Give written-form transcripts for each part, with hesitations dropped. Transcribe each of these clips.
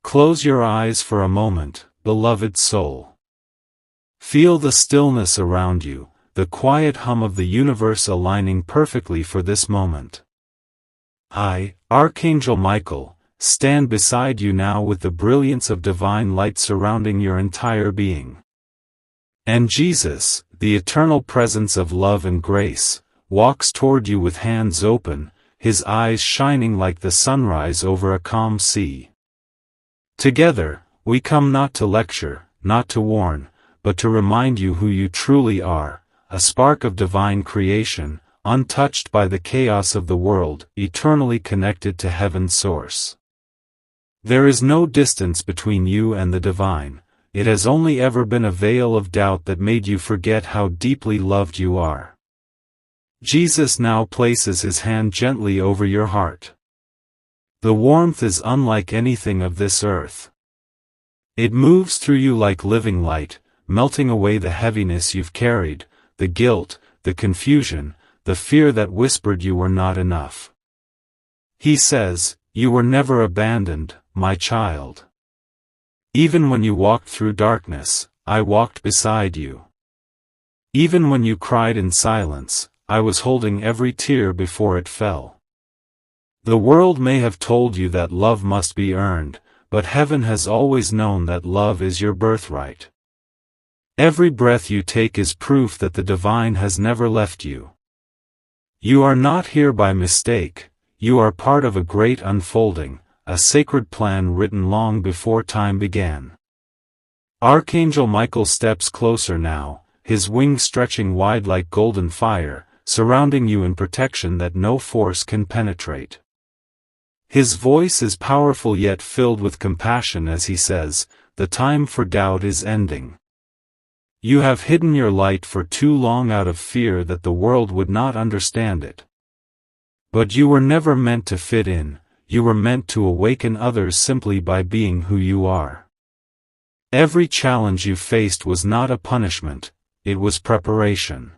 Close your eyes for a moment, beloved soul. Feel the stillness around you, the quiet hum of the universe aligning perfectly for this moment. I, Archangel Michael, stand beside you now with the brilliance of divine light surrounding your entire being. And Jesus, the eternal presence of love and grace, walks toward you with hands open, his eyes shining like the sunrise over a calm sea. Together, we come not to lecture, not to warn, but to remind you who you truly are, a spark of divine creation, untouched by the chaos of the world, eternally connected to heaven's source. There is no distance between you and the divine. It has only ever been a veil of doubt that made you forget how deeply loved you are. Jesus now places his hand gently over your heart. The warmth is unlike anything of this earth. It moves through you like living light, melting away the heaviness you've carried, the guilt, the confusion, the fear that whispered you were not enough. He says, "You were never abandoned, my child. Even when you walked through darkness, I walked beside you. Even when you cried in silence, I was holding every tear before it fell." The world may have told you that love must be earned, but heaven has always known that love is your birthright. Every breath you take is proof that the divine has never left you. You are not here by mistake, you are part of a great unfolding, a sacred plan written long before time began. Archangel Michael steps closer now, his wings stretching wide like golden fire, surrounding you in protection that no force can penetrate. His voice is powerful yet filled with compassion as he says, "The time for doubt is ending. You have hidden your light for too long out of fear that the world would not understand it. But you were never meant to fit in, you were meant to awaken others simply by being who you are. Every challenge you faced was not a punishment, it was preparation.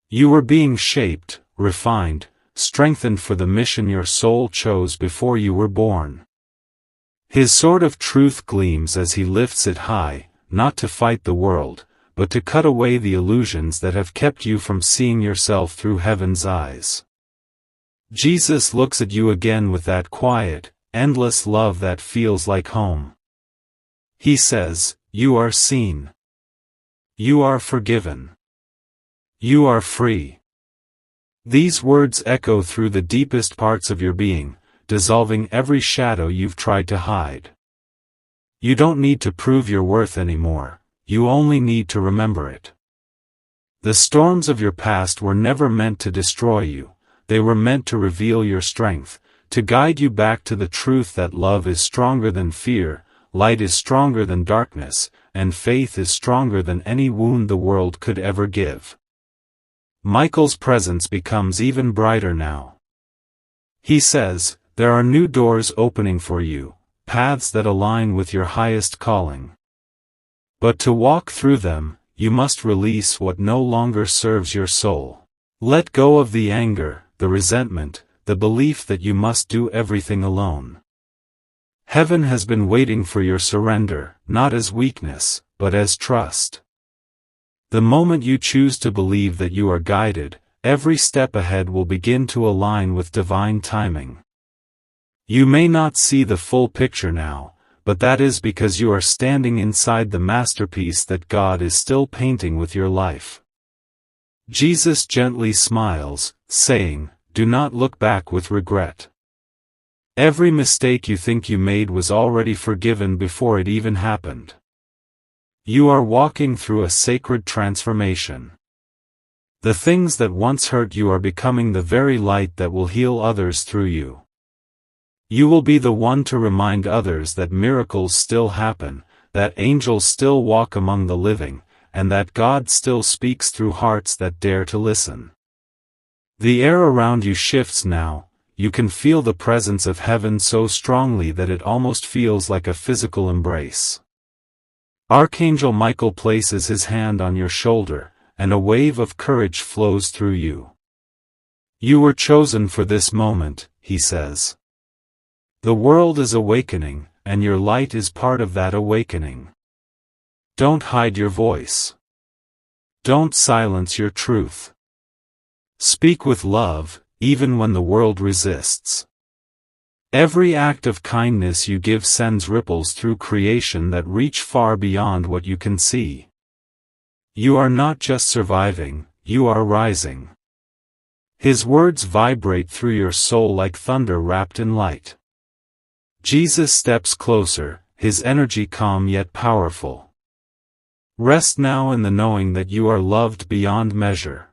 You were being shaped, refined, strengthened for the mission your soul chose before you were born." His sword of truth gleams as he lifts it high, not to fight the world, but to cut away the illusions that have kept you from seeing yourself through heaven's eyes. Jesus looks at you again with that quiet, endless love that feels like home. He says, "You are seen. You are forgiven. You are free." These words echo through the deepest parts of your being, dissolving every shadow you've tried to hide. You don't need to prove your worth anymore, you only need to remember it. The storms of your past were never meant to destroy you, they were meant to reveal your strength, to guide you back to the truth that love is stronger than fear, light is stronger than darkness, and faith is stronger than any wound the world could ever give. Michael's presence becomes even brighter now. He says, "There are new doors opening for you, paths that align with your highest calling. But to walk through them, you must release what no longer serves your soul. Let go of the anger, the resentment, the belief that you must do everything alone. Heaven has been waiting for your surrender, not as weakness, but as trust. The moment you choose to believe that you are guided, every step ahead will begin to align with divine timing. You may not see the full picture now, but that is because you are standing inside the masterpiece that God is still painting with your life." Jesus gently smiles, saying, "Do not look back with regret. Every mistake you think you made was already forgiven before it even happened. You are walking through a sacred transformation. The things that once hurt you are becoming the very light that will heal others through you. You will be the one to remind others that miracles still happen, that angels still walk among the living, and that God still speaks through hearts that dare to listen. The air around you shifts now, you can feel the presence of heaven so strongly that it almost feels like a physical embrace. Archangel Michael places his hand on your shoulder, and a wave of courage flows through you. You were chosen for this moment, he says. The world is awakening, and your light is part of that awakening. Don't hide your voice. Don't silence your truth. Speak with love, even when the world resists. Every act of kindness you give sends ripples through creation that reach far beyond what you can see. You are not just surviving, you are rising. His words vibrate through your soul like thunder wrapped in light. Jesus steps closer, his energy calm yet powerful. Rest now in the knowing that you are loved beyond measure.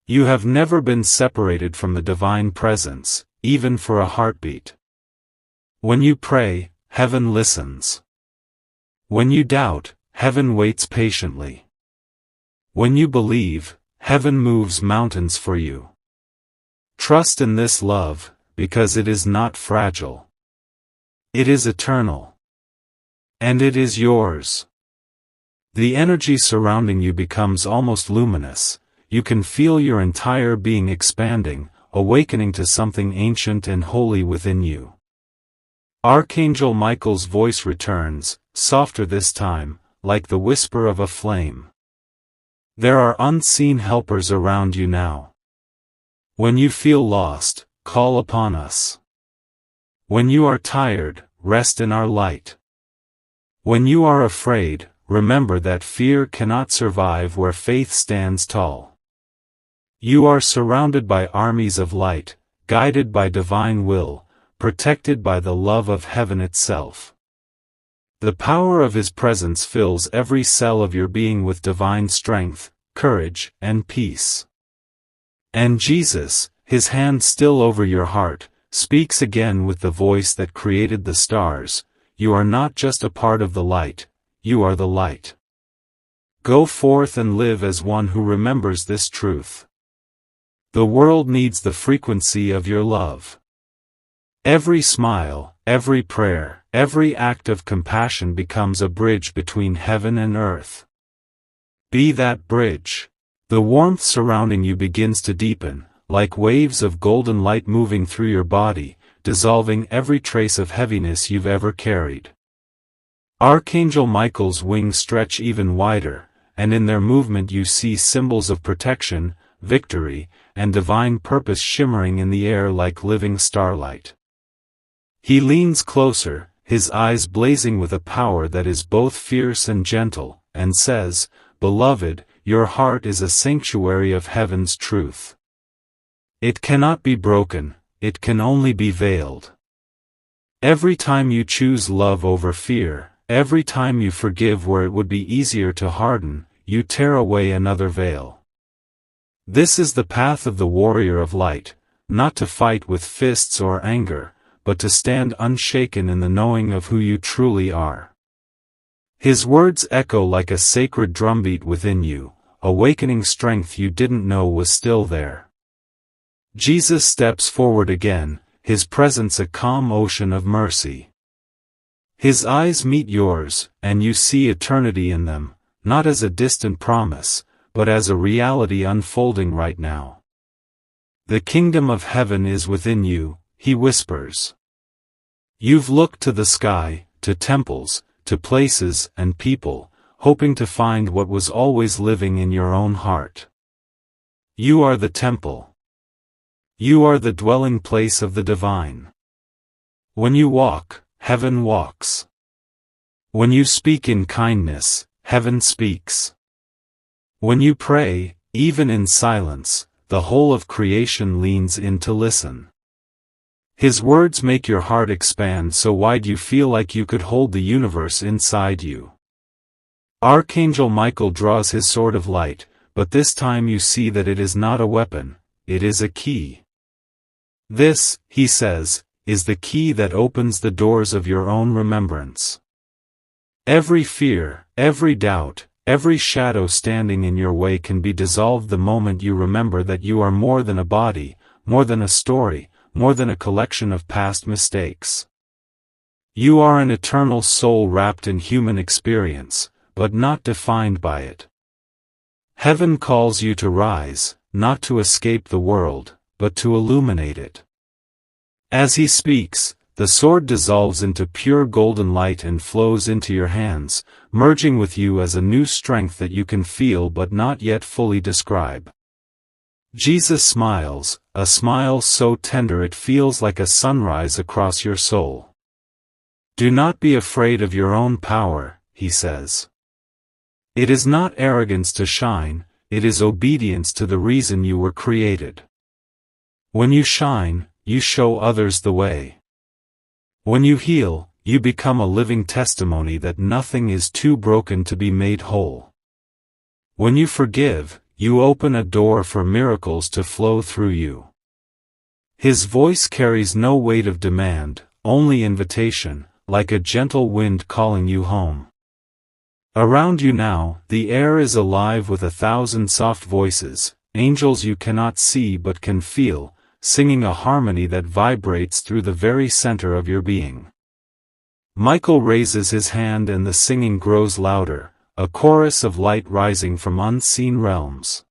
You have never been separated from the divine presence, even for a heartbeat. When you pray, heaven listens. When you doubt, heaven waits patiently. When you believe, heaven moves mountains for you. Trust in this love, because it is not fragile. It is eternal. And it is yours. The energy surrounding you becomes almost luminous. You can feel your entire being expanding, awakening to something ancient and holy within you. Archangel Michael's voice returns, softer this time, like the whisper of a flame. There are unseen helpers around you now. When you feel lost, call upon us. When you are tired, rest in our light. When you are afraid, remember that fear cannot survive where faith stands tall. You are surrounded by armies of light, guided by divine will, protected by the love of heaven itself. The power of His presence fills every cell of your being with divine strength, courage, and peace. And Jesus, His hand still over your heart, speaks again with the voice that created the stars. You are not just a part of the light, you are the light. Go forth and live as one who remembers this truth. The world needs the frequency of your love. Every smile, every prayer, every act of compassion becomes a bridge between heaven and earth. Be that bridge. The warmth surrounding you begins to deepen, like waves of golden light moving through your body, dissolving every trace of heaviness you've ever carried. Archangel Michael's wings stretch even wider, and in their movement you see symbols of protection, victory, and divine purpose shimmering in the air like living starlight. He leans closer, his eyes blazing with a power that is both fierce and gentle, and says, "Beloved, your heart is a sanctuary of heaven's truth. It cannot be broken, it can only be veiled. Every time you choose love over fear, every time you forgive where it would be easier to harden, you tear away another veil. This is the path of the warrior of light, not to fight with fists or anger, but to stand unshaken in the knowing of who you truly are." His words echo like a sacred drumbeat within you, awakening strength you didn't know was still there. Jesus steps forward again, his presence a calm ocean of mercy. His eyes meet yours, and you see eternity in them, not as a distant promise, but as a reality unfolding right now. "The kingdom of heaven is within you," he whispers. You've looked to the sky, to temples, to places and people, hoping to find what was always living in your own heart. You are the temple. You are the dwelling place of the divine. When you walk, heaven walks. When you speak in kindness, heaven speaks. When you pray, even in silence, the whole of creation leans in to listen. His words make your heart expand so wide you feel like you could hold the universe inside you. Archangel Michael draws his sword of light, but this time you see that it is not a weapon, it is a key. This, he says, is the key that opens the doors of your own remembrance. Every fear, every doubt, every shadow standing in your way can be dissolved the moment you remember that you are more than a body, more than a story, more than a collection of past mistakes. You are an eternal soul wrapped in human experience, but not defined by it. Heaven calls you to rise, not to escape the world, but to illuminate it. As he speaks, the sword dissolves into pure golden light and flows into your hands, merging with you as a new strength that you can feel but not yet fully describe. Jesus smiles, a smile so tender it feels like a sunrise across your soul. Do not be afraid of your own power, he says. It is not arrogance to shine, it is obedience to the reason you were created. When you shine, you show others the way. When you heal, you become a living testimony that nothing is too broken to be made whole. When you forgive, you open a door for miracles to flow through you. His voice carries no weight of demand, only invitation, like a gentle wind calling you home. Around you now, the air is alive with 1,000 soft voices, angels you cannot see but can feel, singing a harmony that vibrates through the very center of your being. Michael raises his hand and the singing grows louder, a chorus of light rising from unseen realms.